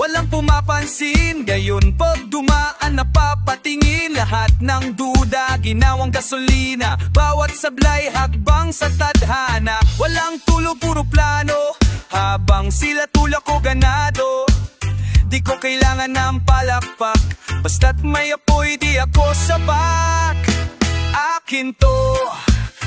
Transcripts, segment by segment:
walang pumapansin. Ngayon pag dumaan napapatingin, lahat ng duda ginawang gasolina. Bawat sablay hakbang sa tadhana, walang tulog puro plano. Habang sila tulak ko ganado, di ko kailangan ng palakpak. Basta't may apoy di ako sapak. Akin to,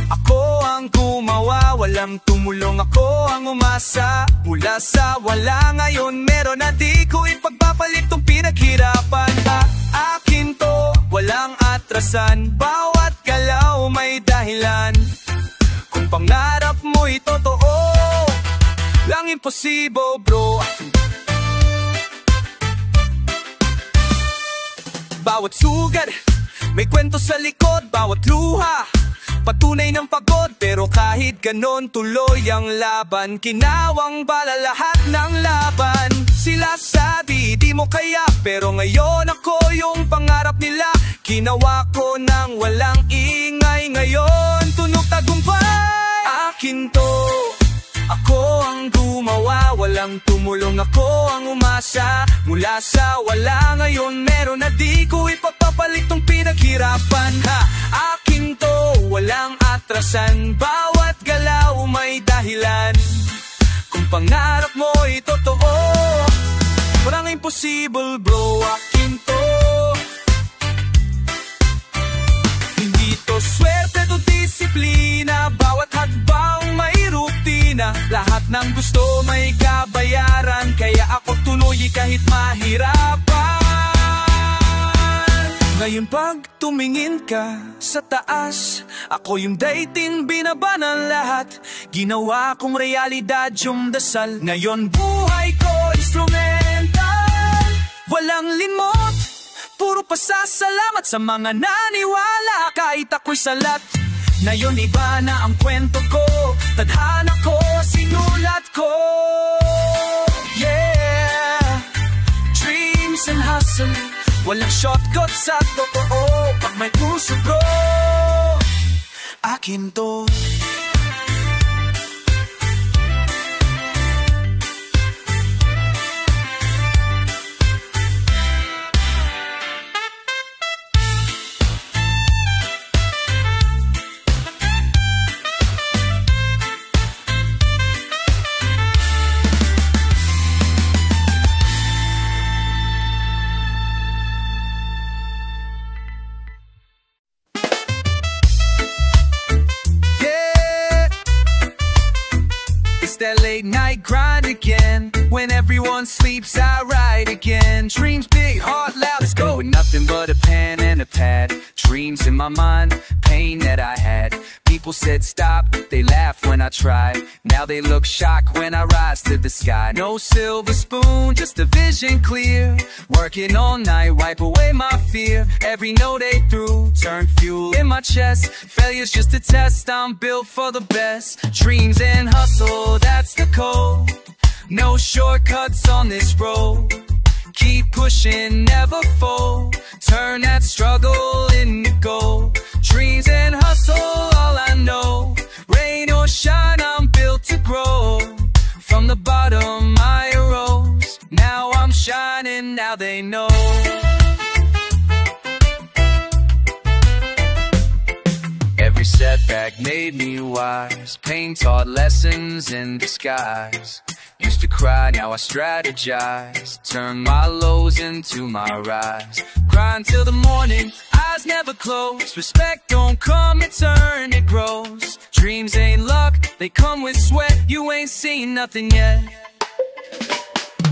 ako ang gumawa, walang tumulong, ako ang umasa. Mula sa wala ngayon meron na, di ko ipagpapalit tong pinaghirapan. Akin to, walang atrasan, bawat galaw may dahilan. Kung pangarap mo'y totoo, lang imposible bro. Bawat sugat may kwento sa likod, bawat luha patunay ng pagod. Pero kahit ganon tuloy ang laban, kinawang bala lahat ng laban. Sila sabi di mo kaya, pero ngayon ako yung pangarap nila. Ginawa ko nang walang ingay, ngayon tunog tagumpay. Akin to, ako ang gumawa, walang tumulong, ako ang umasa. Mula sa wala ngayon meron na, di ko ipagpapalit tong pinaghirapan. Akin to, walang atrasan, bawat galaw may dahilan. Kung pangarap mo'y totoo, walang impossible bro. Akin to, hindi to swerte to disiplina, bawat hakbang may rutina. Lahat ng gusto may kabayaran, kaya ako tuloy kahit mahirapan. Ngayon pag tumingin ka sa taas, ako yung daitin binaba ng lahat. Ginawa kong realidad yung dasal, ngayon buhay ko instrumental. Walang limot, puro pasasalamat sa mga naniwala. Kahit ako'y salat, ngayon iba na ang kwento ko. Tadhana ko, sinulat ko. Yeah, dreams and hustle, walang shortcut sa totoo. Pag may puso bro, akin to. That late night grind again. When everyone sleeps, I write again. Dreams big, heart loud, let's go. With nothing but a pen and a pad. Dreams in my mind, pain that I had. People said stop, they laughed when I tried. Now they look shocked when I rise to the sky. No silver spoon, just a vision clear. Working all night, wipe away my fear. Every note they threw turned fuel in my chest. Failure's just a test, I'm built for the best. Dreams and hustle, that's the code. No shortcuts on this road. Keep pushing, never fold. Turn that struggle into gold. Dreams and hustle, all I know. Rain or shine, I'm built to grow. From the bottom I arose. Now I'm shining, now they know. Every setback made me wise. Pain taught lessons in disguise. Used to cry, now I strategize. Turn my lows into my rise. Grind till the morning, eyes never close. Respect don't come in turn, it grows. Dreams ain't luck, they come with sweat. You ain't seen nothing yet.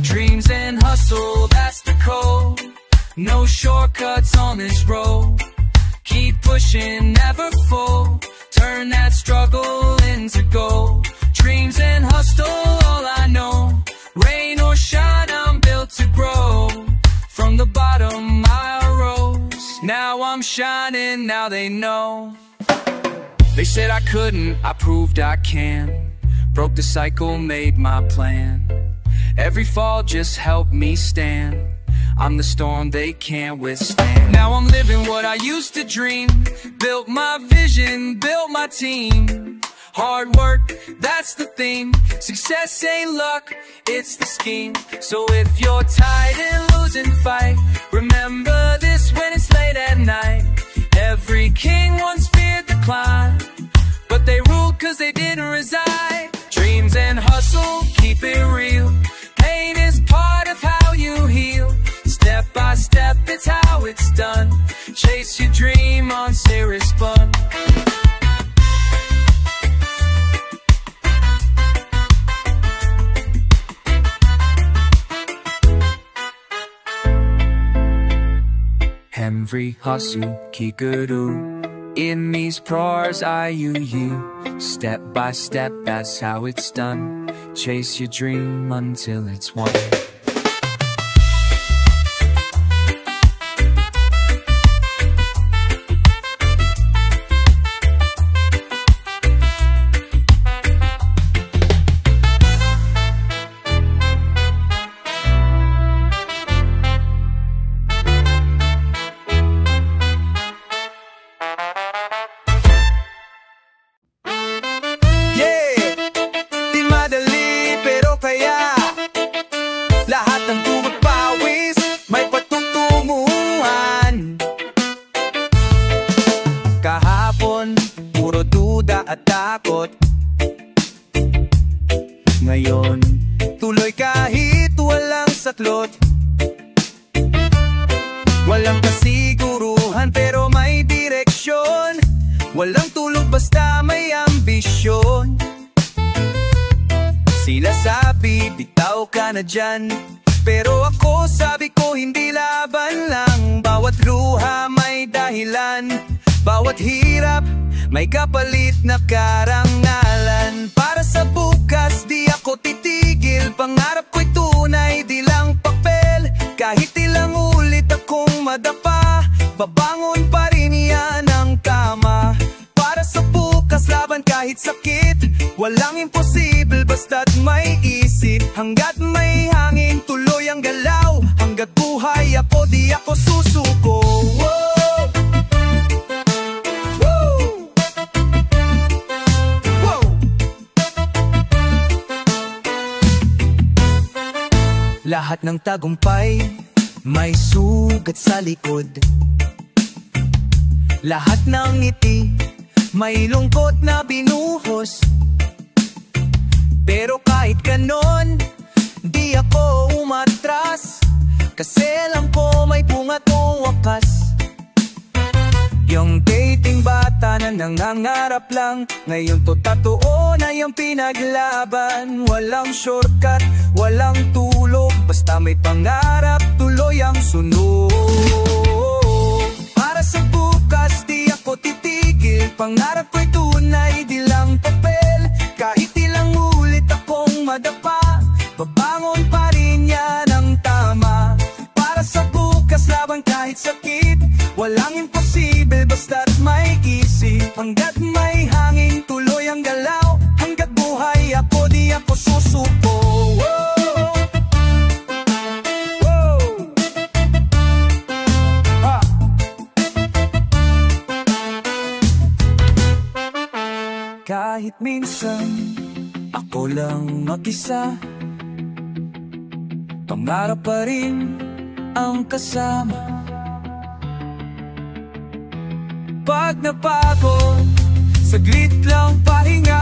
Dreams and hustle, that's the code. No shortcuts on this road. Keep pushing, never fold. Turn that struggle into gold. Dreams and hustle, all I know. Rain or shine, I'm built to grow. From the bottom I arose. Now I'm shining, now they know. They said I couldn't, I proved I can. Broke the cycle, made my plan. Every fall just helped me stand. I'm the storm they can't withstand. Now I'm living what I used to dream. Built my vision, built my team. Hard work, that's the thing. Success ain't luck, it's the scheme. So if you're tired and losing fight, remember this when it's late at night. Every king once feared the climb, but they ruled cause they didn't resign. Dreams and hustle, keep it real. Pain is part of how you heal. Step by step, it's how it's done. Chase your dream on serious fun. Every hustle, kikaroo. In these prayers, you. Step by step, that's how it's done. Chase your dream until it's won. At takot. Ngayon, tuloy kahit walang saklot. Walang kasiguruhan pero may direksyon. Walang tulog basta may ambisyon. Sila sabi, bitaw ka na dyan, pero ako sabi ko hindi laban lang. Bawat luha may dahilan, bawat hirap may kapalit na karangalan. Para sa bukas di ako titigil, pangarap ko'y tunay di lang papel. Kahit ilang ulit akong madapa, babangon pa rin yan ang tama. Para sa bukas laban kahit sakit, walang imposible basta't may isip. Hanggat may hangin tuloy ang galaw, hanggat buhay ako di ako susuko. Whoa! Lahat ng tagumpay may sugat sa likod. Lahat ng ngiti may lungkot na binuhos. Pero kahit ganon, di ako umatras, kasi alam ko may bunga tong wakas. Yung dating bata na nangangarap lang, ngayon to totoo na yung pinaglaban. Walang shortcut, walang tulog, basta may pangarap, tuloy ang sunod. Para sa bukas, di ako titigil, pangarap ko'y tunay, di lang papel. Kahit ilang ulit akong madapa, babangon pa rin yan ang tama. Para sa bukas, laban kahit sakit, walang imposible basta't may isip. Hanggat may hangin, tuloy ang galaw, hanggat buhay ako, di ako susuko. Whoa! Whoa! Ha! Kahit minsan ako lang mag-isa, pangarap pa rin ang kasama. Pag napagod, saglit lang pahinga,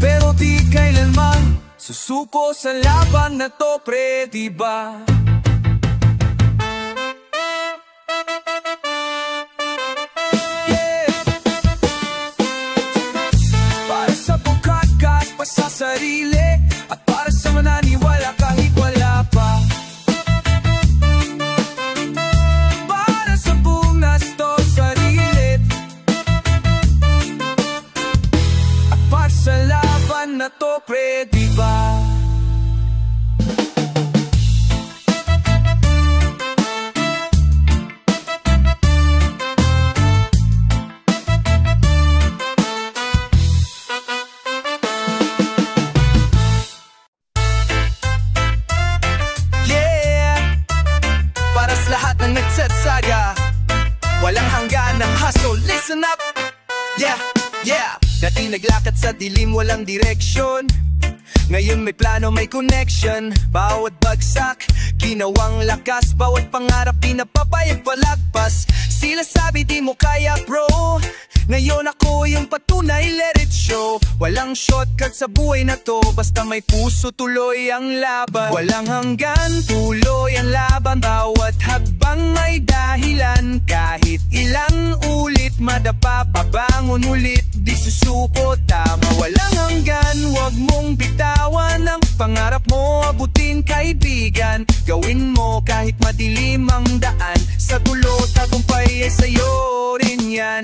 pero di kailanman susuko sa laban na to, pre, diba? Yeah! Para sa pagkakas pa sa sarili, at para sa mananiwala kahit wala pa. Sa laban na to, pre, diba? Yeah! Para sa lahat ng nagsatsaga, walang hanggan ng hustle, listen up! Yeah, yeah! Dati naglakad sa dilim, walang direksyon. Ngayon may plano, may connection. Bawat bagsak, ginawang lakas. Bawat pangarap, pinapapayag palagpas. Sila sabi di mo kaya bro, ngayon ako yung patunay, let it show. Walang shortcut sa buhay na to, basta may puso, tuloy ang laban. Walang hanggan, tuloy ang laban. Bawat hakbang may dahilan. Kahit ilang ulit, madapa, pabangon ulit. Di susuko, tama, walang hanggan. Huwag mong bitawan ang pangarap mo, abutin kaibigan. Gawin mo kahit madilim ang daan. Sa dulo, tagumpay ay sa'yo rin yan.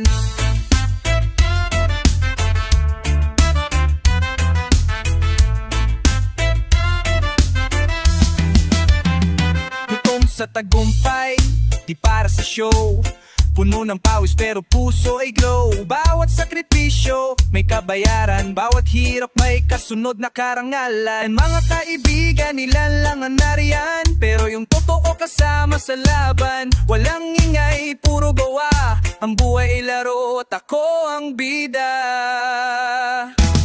Gutom sa tagumpay, di para sa show. Puno ng pawis pero puso ay glow. Bawat sakripisyo may kabayaran. Bawat hirap may kasunod na karangalan. Mga kaibigan nilalangan nariyan, pero yung totoo kasama sa laban. Walang ingay, puro gawa. Ang buhay ay laro at ako ang bida.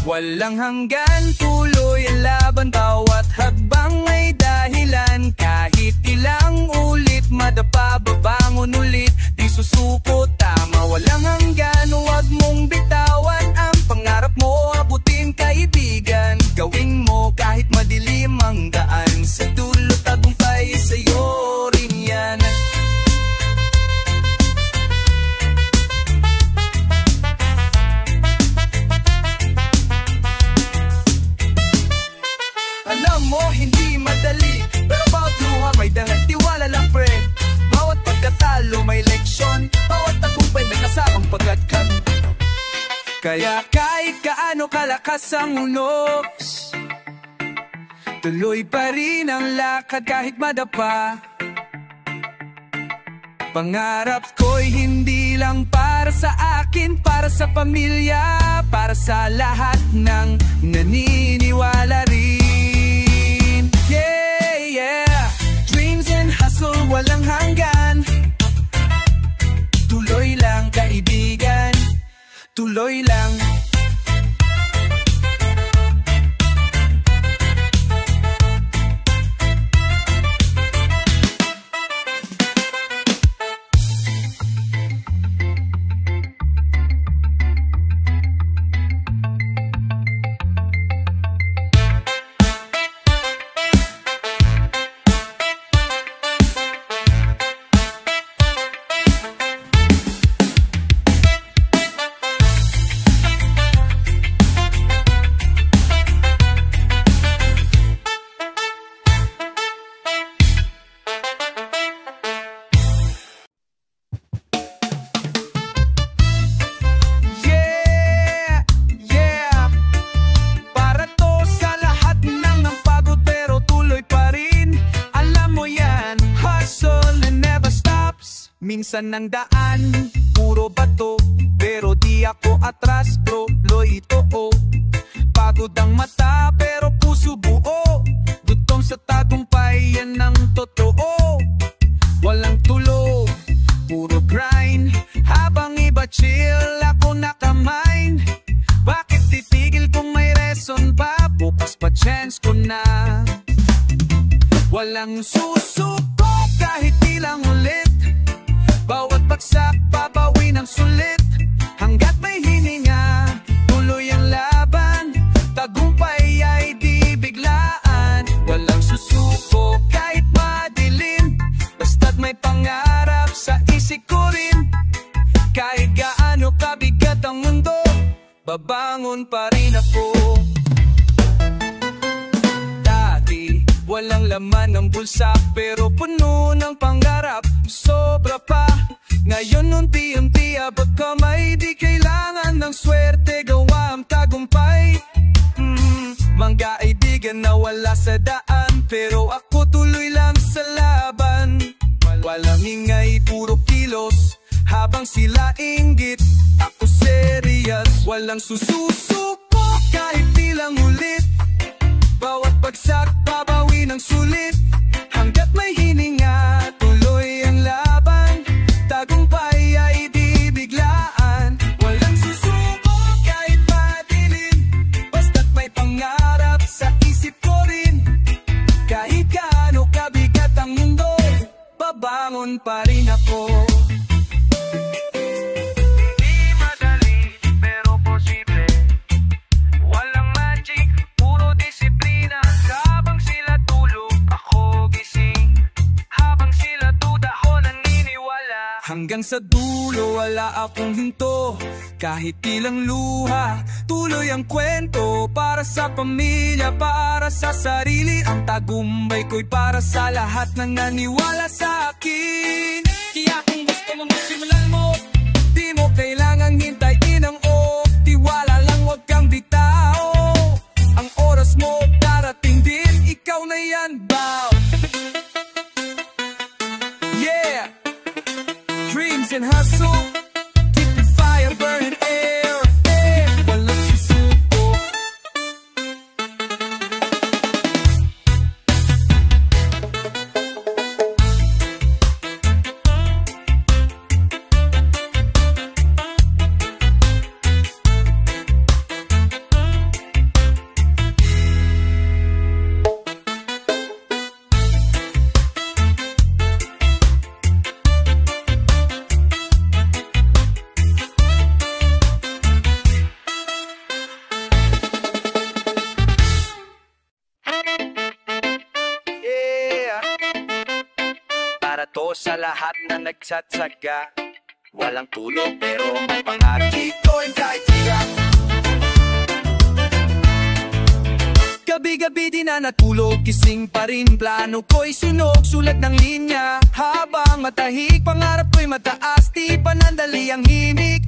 Walang hanggan, tuloy ang laban. Bawat hakbang may dahilan. Kahit ilang ulit, madapa, babangon ulit. Di susuko, tama, walang hanggan. Huwag mong bitawan ang pangarap mo, abutin kaibigan. Gawin mo kahit madilim ang daan. Sa dulo, tagumpay sa'yo rin yan. Alam mo, hindi madali, pero bawat luha may dangan. Tiwala lang pre, bawat pagkatalo may leksyon. Bawat tagumpay may kasamang pagkatkan. Kaya kahit kaano kalakas ang unos, tuloy pa rin ang lakad kahit madapa. Pangarap ko'y hindi lang para sa akin, para sa pamilya, para sa lahat ng naniniwala rin. Yeah, yeah, dreams and hustle, walang hanggan. Tuloy lang kaibigan, tuloy lang. Minsan ng daan, puro bato, pero di ako atras bro, loy ito oh. Pagod ang mata, pero puso buo. Gutom sa tagumpay, yan ang totoo. Walang tulog, puro grind. Habang iba chill, ako nakamind. Bakit titigil kung may reason pa? Bukas pa chance ko na. Walang susuko kahit ilang ulit. Bawat bagsak, babawi ng sulit. Hanggat may hininga, tuloy ang laban. Tagumpay ay di biglaan. Walang susuko kahit madilim. Basta't may pangarap sa isip ko rin. Kahit gaano kabigat ang mundo, babangon pa rin ako. Dati, walang laman ng bulsa, pero puno ng pangarap. Sobra pa, ngayon unti-unti abot kamay. Di kailangan ng swerte, gawa ang tagumpay. Mga kaibigan na wala sa daan, pero ako tuloy lang sa laban. Walang ingay, puro kilos, habang sila inggit, ako serious. Walang sususuko kahit ilang ulit. Bawat bagsak, babawi ng sulit. Hanggat may hininga, tuloy ang laban. Tagumpay ay di biglaan. Walang susuko kahit bumangon pa rin ako. Di madali, pero posible. Walang magic, puro disiplina. Habang sila tulog, ako gising. Habang sila duda, ako naniniwala. Hanggang sa dulo wala akong hinto, kahit ilang luha, tuloy ang kwento. Para sa pamilya, para sa sarili, ang tagumpay ko'y para sa lahat na naniwala sa akin. Kaya kung gusto mo magsimulan mo, di mo kailangang hintayin ang tiwala lang, huwag kang bitao. Ang oras mo darating din, ikaw na yan, bow. Yeah! Dreams and hustle, keep the fire burning, air, walang susuko. Para to sa lahat na nagsatsaga, walang tulog pero may pangarap. Ito'y kahit sigang. Gabi-gabi di na natulog, gising pa rin, plano ko'y sunog, sulat ng linya. Habang matahik, pangarap ko'y mataas, di panandali ang himig.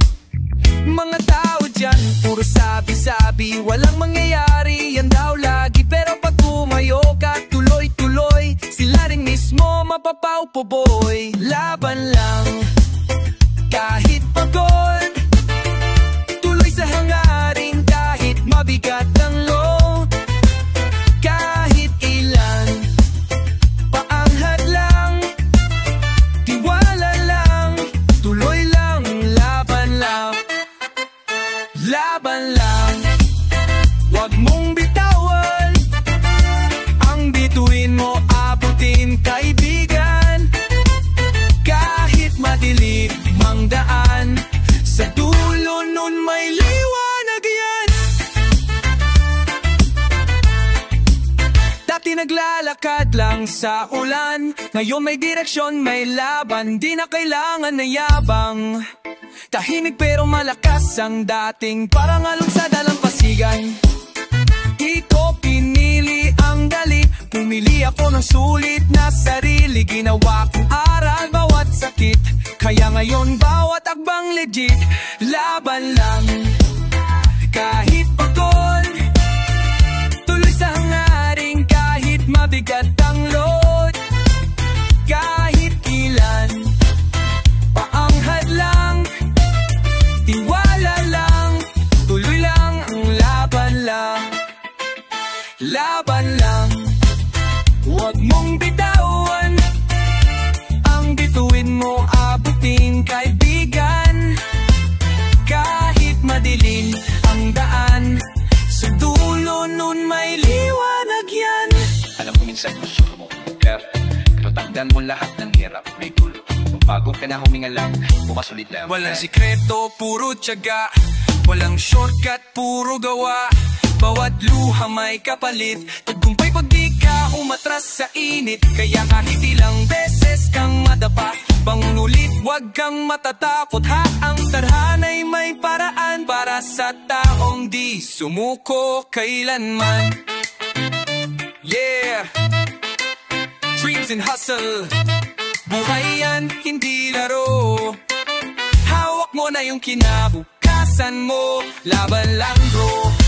Mga tao dyan, puro sabi-sabi, walang mangyayari, yan daw lagi. Pero pag tumayo ka, tuloy-tuloy, sila rin mismo mapapaupo boy. Laban lang, kahit pagod, tuloy sa hangarin, kahit mabigat ang load. Kahit ilan, paanghad lang, tiwala lang, tuloy lang, laban lang. Laban lang, wag mong bitawan, ang bituin mo abutin, kaibigan. Kahit madilim ang daan, sa dulo nun may liwanag yan. Dati naglalakad lang sa ulan, ngayon may direksyon, may laban, di na kailangan na yabang. Tahimik pero malakas ang dating, parang alon sa dalampasigan. Di ko pinili ang dali, pumili ako ng sulit na sarili. Ginawa kong aral bawat sakit, kaya ngayon bawat akbang legit. Laban lang, kahit pagod, tuloy sa hangarin, kahit mabigat ang load. Kahit ilan, paanghad lang, tiwala lang, tuloy lang, ang laban lang. Laban lang, huwag mong bitawan, ang bituin mo abutin, kaibigan. Kahit madilim ang daan, sa dulo nun may liwanag yan. Alam ko minsan gusto mo, pero tandaan mo lahat ng hirap may dulo. Bago ka na humingalang, bumasulit lang. Walang sikreto, puro tiyaga, walang shortcut, puro gawa. Bawat luha may kapalit, tagumpay pag di ka umatras sa init. Kaya kahit ilang beses kang madapa, bangon ulit, wag kang matatakot ha. Ang tadhana'y may paraan para sa taong di sumuko kailanman. Yeah, dreams and hustle, buhay yan, hindi laro. Hawak mo na yung kinabukasan mo, laban lang bro.